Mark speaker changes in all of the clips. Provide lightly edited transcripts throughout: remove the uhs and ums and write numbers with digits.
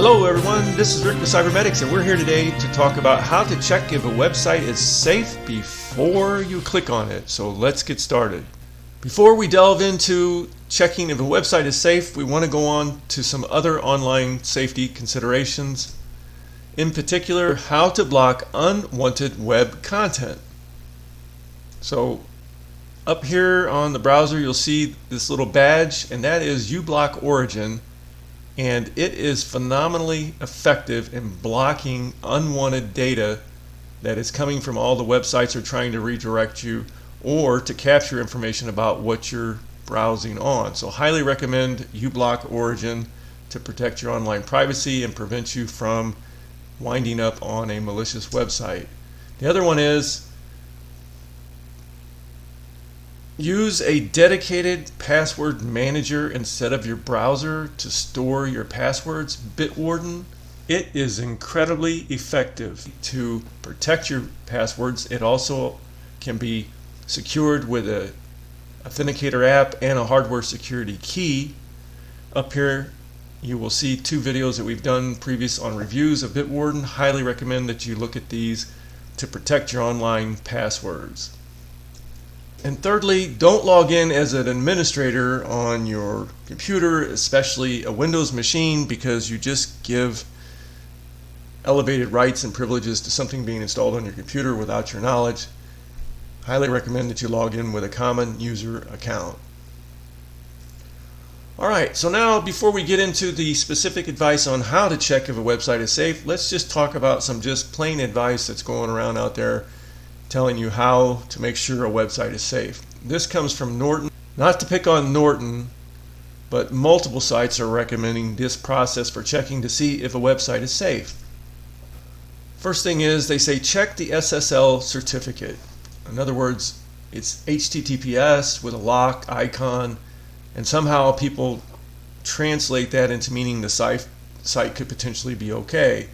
Speaker 1: Hello everyone, this is Rick with Cybernetics, and we're here today to talk about how to check if a website is safe before you click on it. So let's get started. Before we delve into checking if a website is safe, we want to go on to some other online safety considerations. In particular, how to block unwanted web content. So up here on the browser you'll see this little badge, and that is uBlock Origin. And it is phenomenally effective in blocking unwanted data that is coming from all the websites that are trying to redirect you or to capture information about what you're browsing on. So highly recommend uBlock Origin to protect your online privacy and prevent you from winding up on a malicious website. The other one is use a dedicated password manager instead of your browser to store your passwords. Bitwarden, it is incredibly effective to protect your passwords. It also can be secured with an authenticator app and a hardware security key. Up here you will see two videos that we've done previous on reviews of Bitwarden. Highly recommend that you look at these to protect your online passwords. And thirdly, don't log in as an administrator on your computer, especially a Windows machine, because you just give elevated rights and privileges to something being installed on your computer without your knowledge. Highly recommend that you log in with a common user account. Alright, so now before we get into the specific advice on how to check if a website is safe, let's just talk about some just plain advice that's going around out there telling you how to make sure a website is safe. This comes from Norton. Not to pick on Norton, but multiple sites are recommending this process for checking to see if a website is safe. First thing is they say check the SSL certificate. In other words, it's HTTPS with a lock icon, and somehow people translate that into meaning the site could potentially be okay.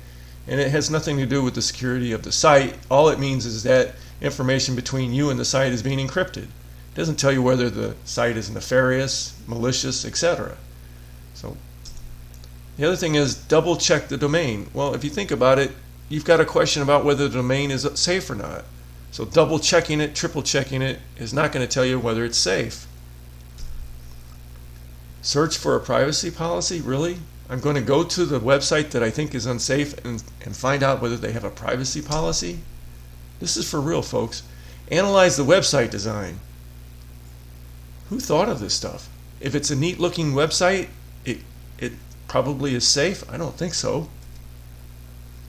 Speaker 1: And it has nothing to do with the security of the site. All it means is that information between you and the site is being encrypted. It doesn't tell you whether the site is nefarious, malicious, etc. So the other thing is double check the domain. Well, if you think about it, you've got a question about whether the domain is safe or not. So double checking it, triple checking it is not going to tell you whether it's safe. Search for a privacy policy? Really? I'm going to go to the website that I think is unsafe and find out whether they have a privacy policy? This is for real, folks. Analyze the website design. Who thought of this stuff? If it's a neat looking website, it probably is safe? I don't think so.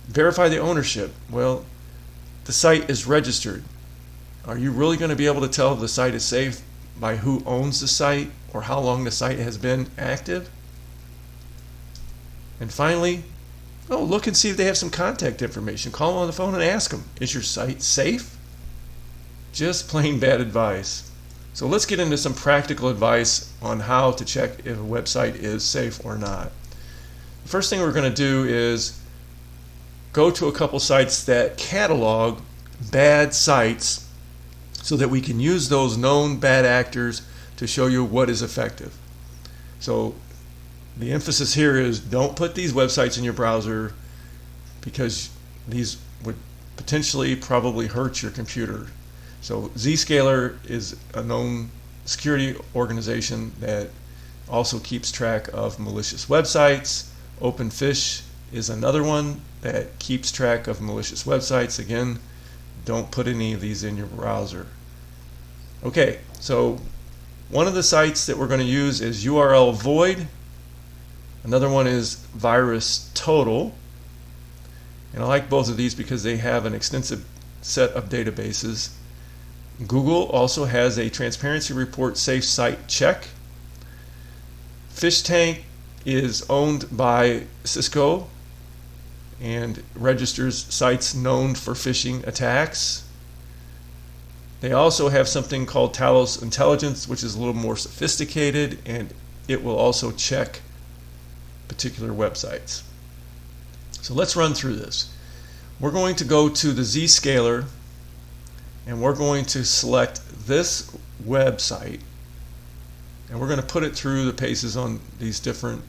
Speaker 1: Verify the ownership. Well, the site is registered. Are you really going to be able to tell if the site is safe by who owns the site or how long the site has been active? And finally, look and see if they have some contact information. Call them on the phone and ask them, is your site safe? Just plain bad advice. So let's get into some practical advice on how to check if a website is safe or not. The first thing we're going to do is go to a couple sites that catalog bad sites so that we can use those known bad actors to show you what is effective. So the emphasis here is don't put these websites in your browser because these would potentially probably hurt your computer. So Zscaler is a known security organization that also keeps track of malicious websites. OpenFish is another one that keeps track of malicious websites. Again, don't put any of these in your browser. Okay, so one of the sites that we're going to use is URL Void. Another one is VirusTotal, and I like both of these because they have an extensive set of databases. Google also has a transparency report safe site check. FishTank is owned by Cisco and registers sites known for phishing attacks. They also have something called Talos Intelligence, which is a little more sophisticated, and it will also check particular websites. So let's run through this. We're going to go to the Zscaler and we're going to select this website and we're going to put it through the paces on these different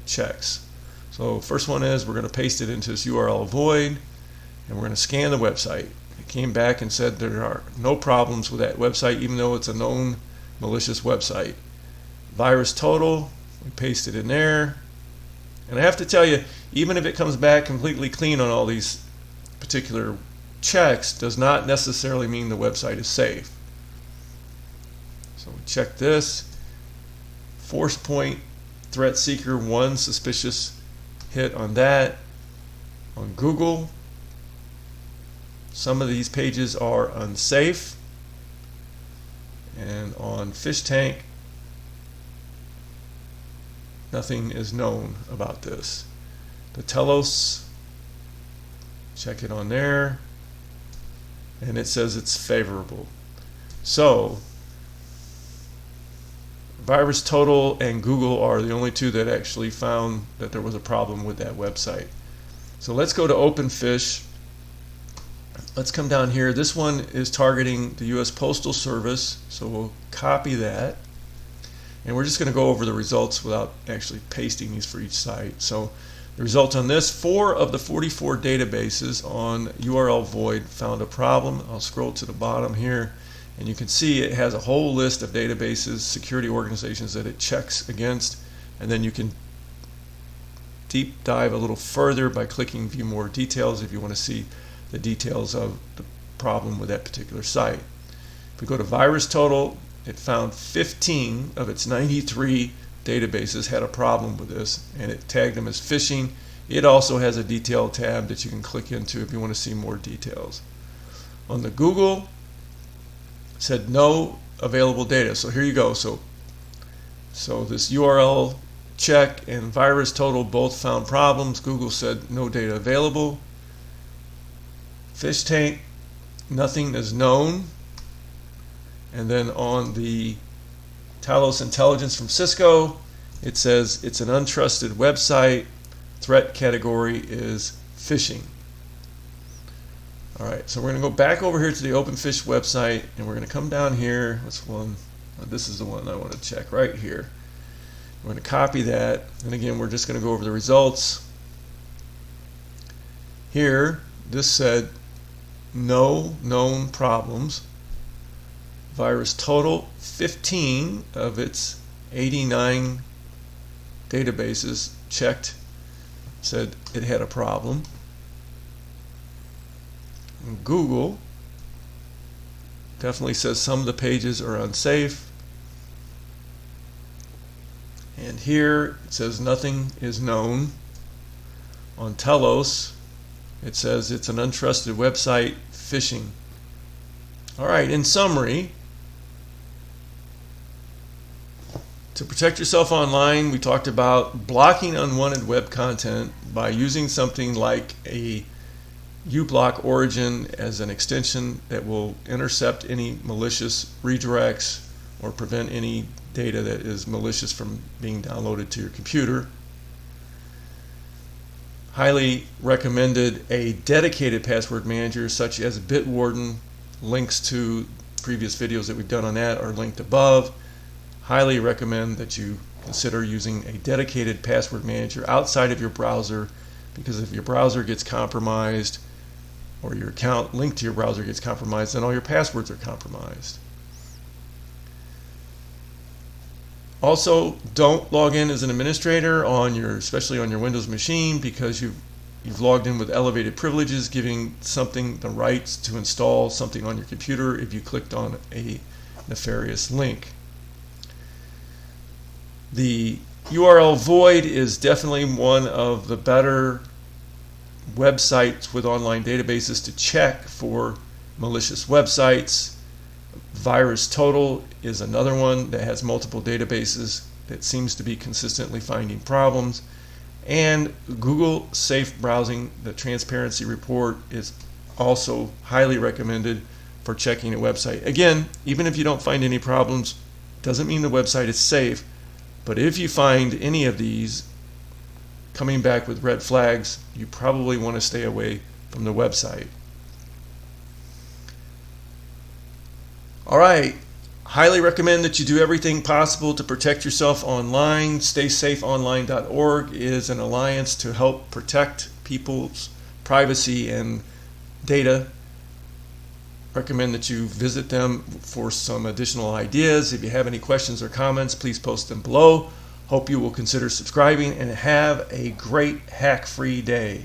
Speaker 1: checks. So first one is we're going to paste it into this URL void, and we're going to scan the website. It came back and said there are no problems with that website, even though it's a known malicious website. VirusTotal, we paste it in there. And I have to tell you, even if it comes back completely clean on all these particular checks, does not necessarily mean the website is safe. So we check this. Force point threat seeker, 1 suspicious hit on that. On Google, some of these pages are unsafe. And on Fish Tank, nothing is known about this. The Telos, check it on there, and it says it's favorable. So VirusTotal and Google are the only two that actually found that there was a problem with that website. So let's go to OpenFish. Let's come down here. This one is targeting the US Postal Service, so we'll copy that. And we're just going to go over the results without actually pasting these for each site. So the results on this, 4 of the 44 databases on URL void found a problem. I'll scroll to the bottom here, and you can see it has a whole list of databases, security organizations that it checks against, and then you can deep dive a little further by clicking View More Details if you want to see the details of the problem with that particular site. If we go to VirusTotal, it found 15 of its 93 databases had a problem with this, and it tagged them as phishing. It also has a detail tab that you can click into if you want to see more details. On the Google, it said no available data. So here you go. So this URL check and VirusTotal both found problems. Google said no data available. Fish Tank, nothing is known. And then on the Talos Intelligence from Cisco, it says it's an untrusted website. Threat category is phishing. All right, so we're going to go back over here to the OpenFish website, and we're going to come down here. What's one? This is the one I want to check right here. We're going to copy that, and again, we're just going to go over the results. Here, this said no known problems. VirusTotal, 15 of its 89 databases checked, said it had a problem. And Google definitely says some of the pages are unsafe. And here it says nothing is known. On Telos, it says it's an untrusted website, phishing. All right, in summary, to protect yourself online, we talked about blocking unwanted web content by using something like a uBlock origin as an extension that will intercept any malicious redirects or prevent any data that is malicious from being downloaded to your computer. Highly recommended a dedicated password manager such as Bitwarden. Links to previous videos that we've done on that are linked above. Highly recommend that you consider using a dedicated password manager outside of your browser, because if your browser gets compromised or your account linked to your browser gets compromised, then all your passwords are compromised. Also, don't log in as an administrator on especially on your Windows machine, because you've logged in with elevated privileges, giving something the rights to install something on your computer if you clicked on a nefarious link. The URL void is definitely one of the better websites with online databases to check for malicious websites. VirusTotal is another one that has multiple databases that seems to be consistently finding problems. And Google Safe Browsing, the transparency report, is also highly recommended for checking a website. Again, even if you don't find any problems, doesn't mean the website is safe. But if you find any of these coming back with red flags, you probably want to stay away from the website. All right, Highly recommend that you do everything possible to protect yourself online. StaySafeOnline.org is an alliance to help protect people's privacy and data. Recommend that you visit them for some additional ideas. If you have any questions or comments, please post them below. Hope you will consider subscribing and have a great hack-free day.